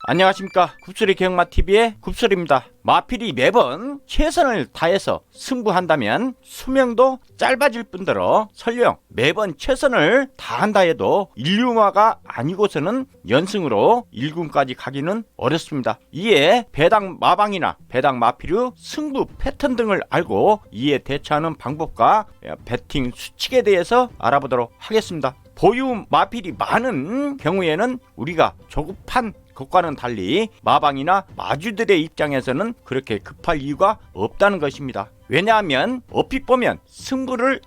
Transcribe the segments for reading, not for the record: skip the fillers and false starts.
안녕하십니까. 굽소리 경마TV의 굽소리입니다. 마필이 매번 최선을 다해서 승부한다면 수명도 짧아질 뿐더러 설령 매번 최선을 다한다 해도 일류마가 아니고서는 연승으로 1군까지 가기는 어렵습니다. 이에 배당 마방이나 배당 마필의 승부 패턴 등을 알고 이에 대처하는 방법과 배팅 수칙에 대해서 알아보도록 하겠습니다. 보유 마필이 많은 경우에는 우리가 조급한 것과는 달리 마방이나 마주들의 입장에서는 그렇게 급할 이유가 없다는 것입니다. 왜냐하면 얼핏 보면 승부를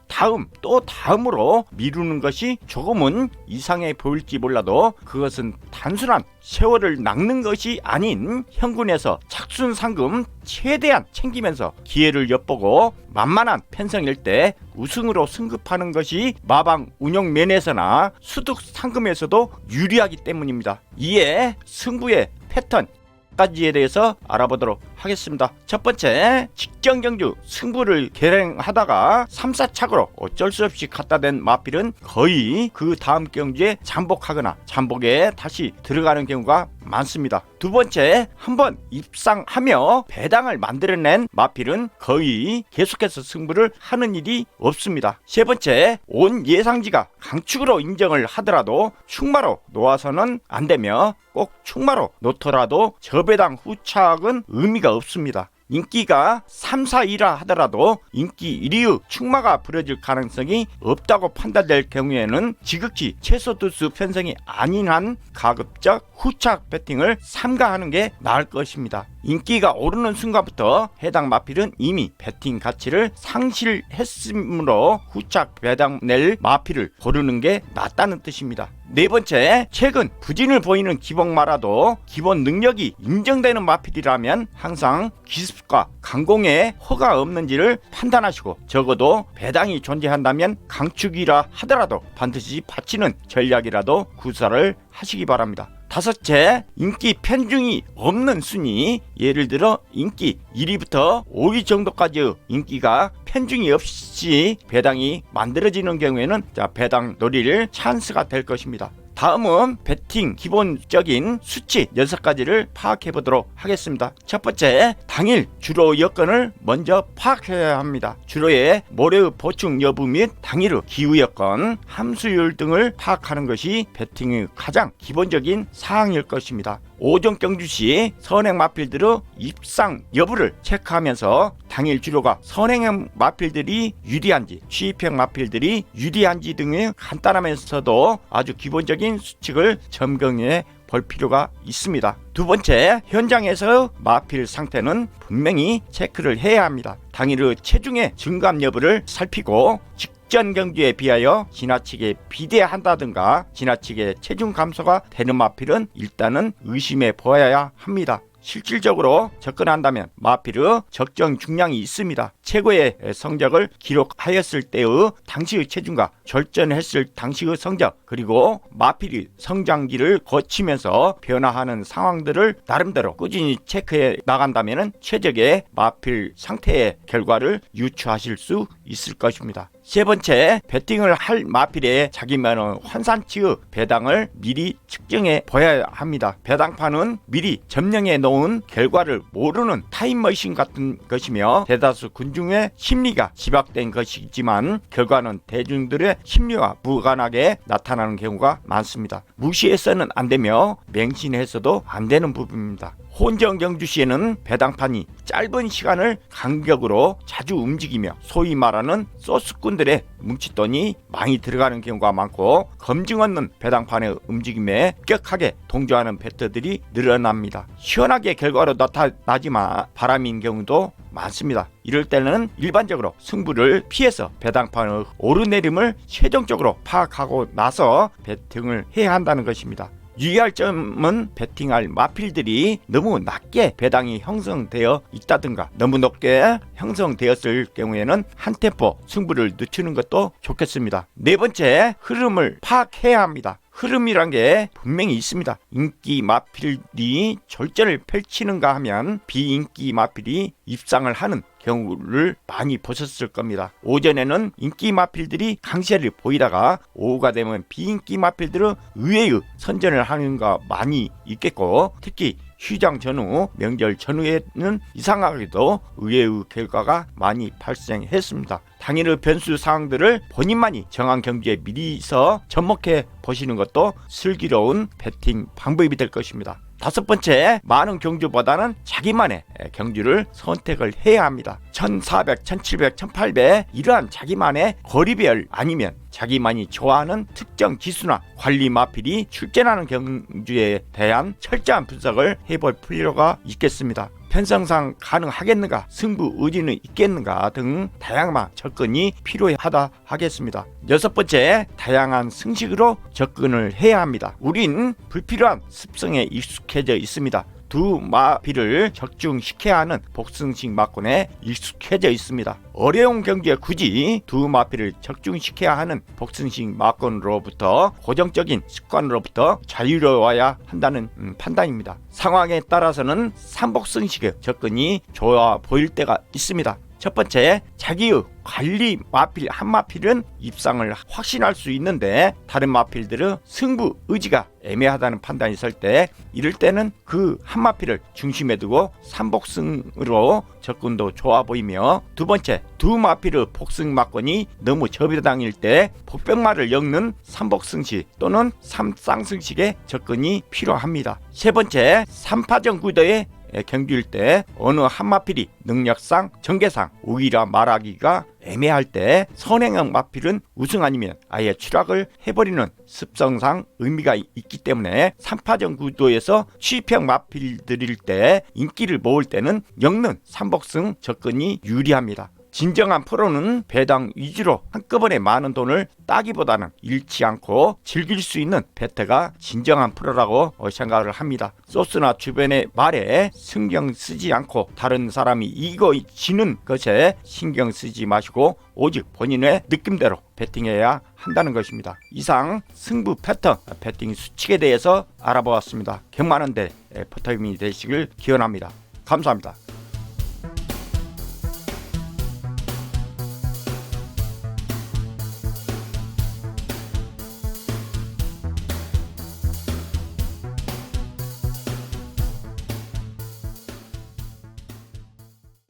또 다음으로 미루는 것이 조금은 이상해 보일지 몰라도 그것은 단순한 세월을 낚는 것이 아닌 현군에서 착순상금 최대한 챙기면서 기회를 엿보고 만만한 편성일 때 우승으로 승급하는 것이 마방 운영 면에서나 수득 상금에서도 유리하기 때문입니다. 이에 승부의 패턴 까지에 대해서 알아보도록 하겠습니다. 첫 번째, 직전 경주 승부를 계량하다가 3, 4착으로 어쩔 수 없이 갖다 댄 마필은 거의 그 다음 경주에 잠복하거나 잠복에 다시 들어가는 경우가 많습니다. 두 번째, 한번 입상하며 배당을 만들어낸 마필은 거의 계속해서 승부를 하는 일이 없습니다. 세 번째, 온 예상지가 강축으로 인정을 하더라도 충마로 놓아서는 안되며 꼭 충마로 놓더라도 저배당 후착은 의미가 없습니다. 인기가 3, 4이라 하더라도 인기 1위의 충마가 부러질 가능성이 없다고 판단될 경우에는 지극히 최소 두수 편성이 아닌 한 가급적 후착 배팅을 삼가하는 게 나을 것입니다. 인기가 오르는 순간부터 해당 마필은 이미 배팅 가치를 상실했으므로 후착 배당 낼 마필을 고르는 게 낫다는 뜻입니다. 네 번째, 최근 부진을 보이는 기복마라도 기본 능력이 인정되는 마필이라면 항상 기습과 강공에 허가 없는지를 판단하시고 적어도 배당이 존재한다면 강축이라 하더라도 반드시 바치는 전략이라도 구사를 하시기 바랍니다. 다섯째, 인기 편중이 없는 순위, 예를 들어 인기 1위부터 5위 정도까지의 인기가 편중이 없이 배당이 만들어지는 경우에는 배당 노릴 찬스가 될 것입니다. 다음은 배팅 기본적인 수치 6가지를 파악해 보도록 하겠습니다. 첫 번째, 당일 주로 여건을 먼저 파악해야 합니다. 주로의 모레의 보충 여부 및 당일의 기후 여건, 함수율 등을 파악하는 것이 배팅의 가장 기본적인 사항일 것입니다. 오전 경주 시 선행 마필들의 입상 여부를 체크하면서 당일 주로가 선행 마필들이 유리한지, 취입형 마필들이 유리한지 등의 간단하면서도 아주 기본적인 수칙을 점검해 볼 필요가 있습니다. 두 번째, 현장에서 마필 상태는 분명히 체크를 해야 합니다. 당일의 체중의 증감 여부를 살피고 직전 경주에 비하여 지나치게 비대한다든가 지나치게 체중 감소가 되는 마필은 일단은 의심해 보아야 합니다. 실질적으로 접근한다면 마필의 적정 중량이 있습니다. 최고의 성적을 기록하였을 때의 당시의 체중과 절전했을 당시의 성적, 그리고 마필이 성장기를 거치면서 변화하는 상황들을 나름대로 꾸준히 체크해 나간다면 최적의 마필 상태의 결과를 유추하실 수 있을 것입니다. 세 번째, 배팅을 할 마필의 자기만의 환산치의 배당을 미리 측정해 보아야 합니다. 배당판은 미리 점령해 놓은 결과를 모르는 타임머신 같은 것이며 대다수 군중의 심리가 집약된 것이지만 결과는 대중들의 심리와 무관하게 나타나는 경우가 많습니다. 무시해서는 안 되며 맹신해서도 안 되는 부분입니다. 혼전 경주 시에는 배당판이 짧은 시간을 간격으로 자주 움직이며 소위 말하는 소스꾼들의 뭉칫돈이 많이 들어가는 경우가 많고 검증 없는 배당판의 움직임에 급격하게 동조하는 배터들이 늘어납니다. 시원하게 결과로 나타나지만 바람인 경우도 많습니다. 이럴 때는 일반적으로 승부를 피해서 배당판의 오르내림을 최종적으로 파악하고 나서 배팅을 해야 한다는 것입니다. 유의할 점은 배팅할 마필들이 너무 낮게 배당이 형성되어 있다든가 너무 높게 형성되었을 경우에는 한 템포 승부를 늦추는 것도 좋겠습니다. 네 번째, 흐름을 파악해야 합니다. 흐름이란 게 분명히 있습니다. 인기 마필이 절전을 펼치는가 하면 비인기 마필이 입상을 하는 경우를 많이 보셨을 겁니다. 오전에는 인기 마필들이 강세를 보이다가 오후가 되면 비인기 마필들은 의외의 선전을 하는 거 많이 있겠고, 특히 휴장 전후, 명절 전후에는 이상하게도 의외의 결과가 많이 발생했습니다. 당일의 변수 사항들을 본인만이 정한 경주에 미리서 접목해 보시는 것도 슬기로운 배팅 방법이 될 것입니다. 다섯 번째, 많은 경주보다는 자기만의 경주를 선택을 해야 합니다. 1400, 1700, 1800 이러한 자기만의 거리별 아니면 자기만이 좋아하는 특정 기수나 관리 마필이 출전하는 경주에 대한 철저한 분석을 해볼 필요가 있겠습니다. 편성상 가능하겠는가, 승부 의지는 있겠는가 등 다양한 접근이 필요하다 하겠습니다. 여섯 번째, 다양한 승식으로 접근을 해야 합니다. 우린 불필요한 습성에 익숙해져 있습니다. 두 마필을 적중시켜야 하는 복승식 막권에 익숙해져 있습니다. 어려운 경기에 굳이 두 마필을 적중시켜야 하는 복승식 막권으로부터 고정적인 습관으로부터 자유로워야 한다는 판단입니다. 상황에 따라서는 삼복승식의 접근이 좋아 보일 때가 있습니다. 첫 번째, 자기의 관리 마필 한 마필은 입상을 확신할 수 있는데 다른 마필들은 승부 의지가 애매하다는 판단이 있을 때, 이럴 때는 그 한 마필을 중심에 두고 삼복승으로 접근도 좋아 보이며, 두 번째, 두 마필의 복승 막권이 너무 저비당일 때 복병마를 엮는 삼복승식 또는 삼쌍승식의 접근이 필요합니다. 세 번째, 삼파전 구도의 경주일 때 어느 한 마필이 능력상, 전개상 우위라 말하기가 애매할 때 선행형 마필은 우승 아니면 아예 추락을 해버리는 습성상 의미가 있기 때문에 3파전 구도에서 취입형 마필들일 때 인기를 모을 때는 엮는 삼복승 접근이 유리합니다. 진정한 프로는 배당 위주로 한꺼번에 많은 돈을 따기보다는 잃지 않고 즐길 수 있는 배트가 진정한 프로라고 생각을 합니다. 소스나 주변의 말에 신경 쓰지 않고 다른 사람이 이거 지는 것에 신경 쓰지 마시고 오직 본인의 느낌대로 배팅해야 한다는 것입니다. 이상 승부 패턴, 배팅 수칙에 대해서 알아보았습니다. 격만한 데 포텀이 되시길 기원합니다. 감사합니다.